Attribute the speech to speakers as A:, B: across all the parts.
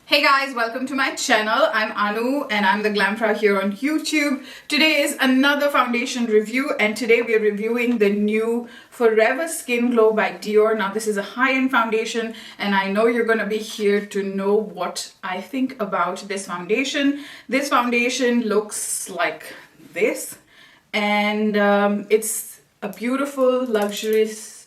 A: Hey guys, welcome to my channel. I'm Anu and I'm the Glamfra here on YouTube. Today is another foundation review and today we're reviewing the new Forever Skin Glow by Dior. Now this is a high-end foundation and I know you're going to be here to know what I think about this foundation. This foundation looks like this and it's a beautiful, luxurious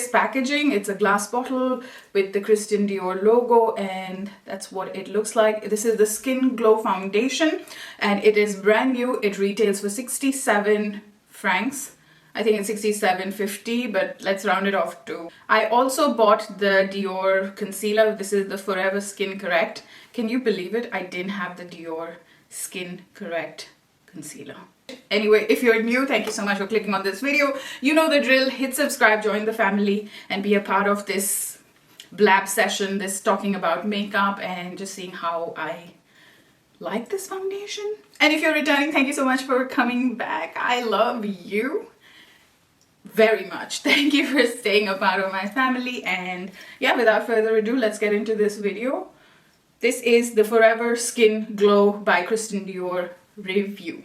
A: packaging. It's a glass bottle with the Christian Dior logo and that's what it looks like. This is the Skin Glow Foundation and it is brand new. It retails for 67 francs. I think it's 67.50, but let's round it off to. I also bought the Dior concealer. This is the Forever Skin Correct. Can you believe it? I didn't have the Dior Skin Correct concealer. Anyway, if you're new, thank you so much for clicking on this video. You know the drill. Hit subscribe, join the family and be a part of this blab session, this talking about makeup and just seeing how I like this foundation. And if you're returning, thank you so much for coming back. I love you very much. Thank you for staying a part of my family. And yeah, without further ado, let's get into this video. This is the Forever Skin Glow by Christian Dior review.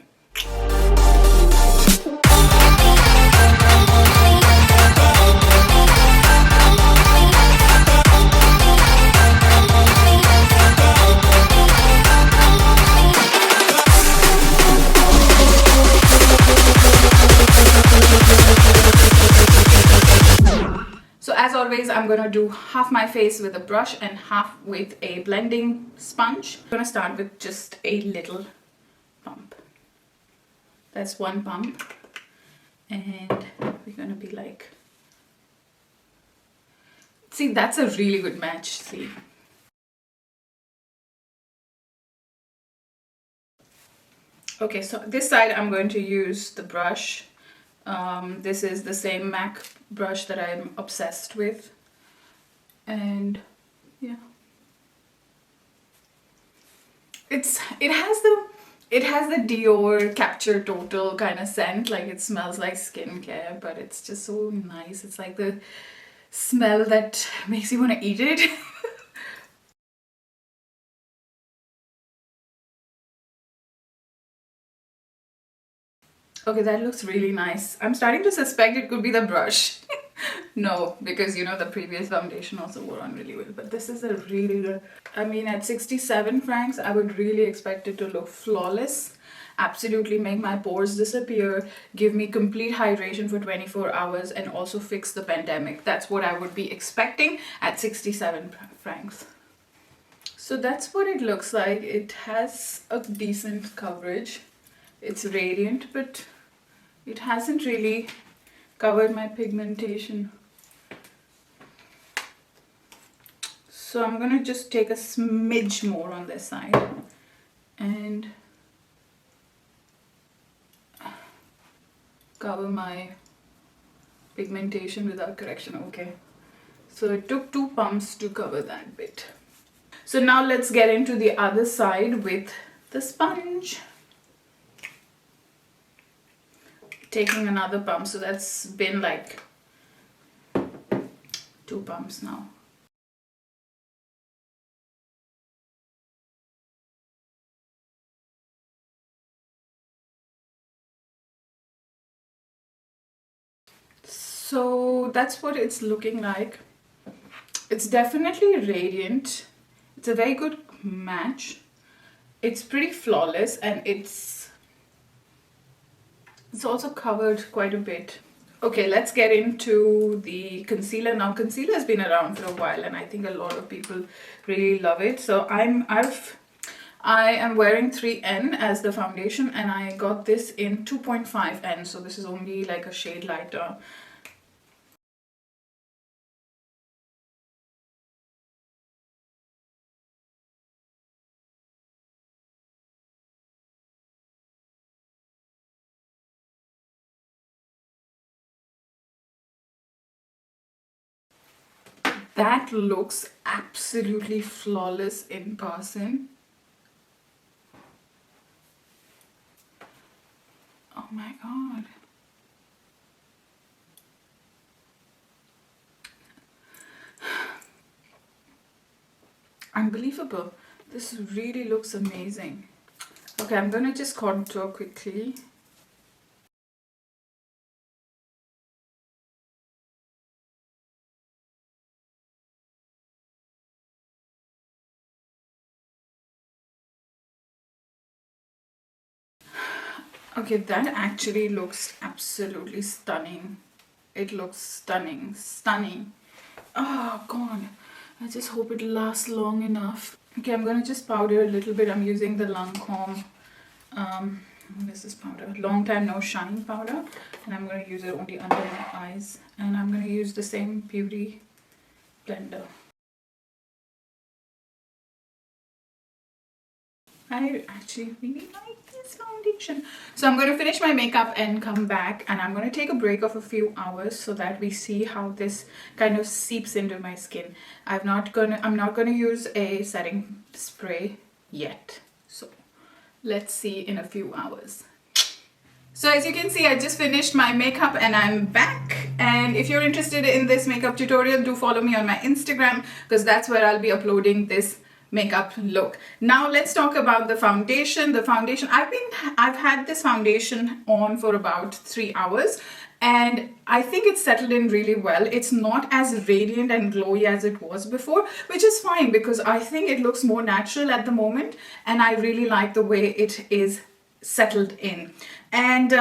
A: So as always, I'm gonna do half my face with a brush and half with a blending sponge. I'm gonna start with just a little pump. That's one pump. And we're gonna be like, see, that's a really good match, see. Okay, so this side I'm going to use the brush. This is the same MAC brush that I'm obsessed with. And yeah. It has the Dior Capture Total kind of scent, like it smells like skincare, but it's just so nice. It's like the smell that makes you want to eat it. Okay, that looks really nice. I'm starting to suspect it could be the brush. No, because you know the previous foundation also wore on really well, but this is a really good. I mean, at 67 francs, I would really expect it to look flawless. Absolutely make my pores disappear, give me complete hydration for 24 hours and also fix the pandemic. That's what I would be expecting at 67 francs. So that's what it looks like. It has a decent coverage. It's radiant, but it hasn't really covered my pigmentation. So I'm gonna just take a smidge more on this side and cover my pigmentation without correction. Okay, so it took 2 pumps to cover that bit. So now let's get into the other side with the sponge. Taking another pump, so that's been like 2 pumps now. So that's what it's looking like. It's definitely radiant. It's a very good match. It's pretty flawless and it's also covered quite a bit. Okay, let's get into the concealer. Now concealer has been around for a while and I think a lot of people really love it. So I am wearing 3N as the foundation and I got this in 2.5N, so this is only like a shade lighter. That looks absolutely flawless in person. Oh my god. unbelievable. This really looks amazing. Okay, I'm gonna just contour quickly. Okay, that actually looks absolutely stunning. It looks stunning, stunning. Oh god, I just hope it lasts long enough. Okay, I'm gonna just powder a little bit. I'm using the Lancome this is powder, long time no shine powder, and I'm gonna use it only under my eyes, and I'm gonna use the same beauty blender. I actually really like this foundation. So I'm going to finish my makeup and come back, and I'm going to take a break of a few hours so that we see how this kind of seeps into my skin. I'm not gonna use a setting spray yet. So let's see in a few hours. So as you can see, I just finished my makeup and I'm back. And if you're interested in this makeup tutorial, do follow me on my Instagram, because that's where I'll be uploading this makeup look. Now let's talk about the foundation. The foundation, I've had this foundation on for about 3 hours, and I think it's settled in really well. It's not as radiant and glowy as it was before, which is fine because I think it looks more natural at the moment, and I really like the way it is settled in. And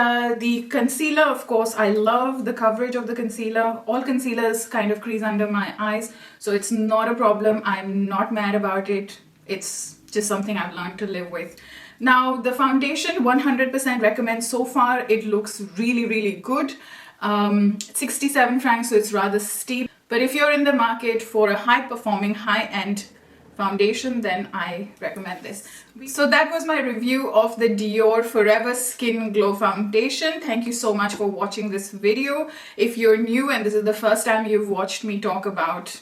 A: the concealer, of course, I love the coverage of the concealer. All concealers kind of crease under my eyes, so it's not a problem. I'm not mad about it. It's just something I've learned to live with. Now the foundation, 100% recommend. So far it looks really, really good. 67 francs, so it's rather steep. But if you're in the market for a high performing, high-end foundation, then I recommend this. So that was my review of the Dior Forever Skin Glow Foundation. Thank you so much for watching this video. If you're new and this is the first time you've watched me talk about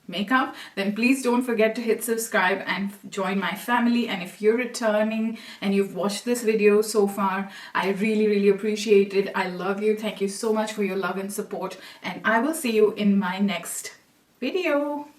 A: makeup, then please don't forget to hit subscribe and join my family. And if you're returning and you've watched this video so far, I really, really appreciate it. I love you. Thank you so much for your love and support, and I will see you in my next video.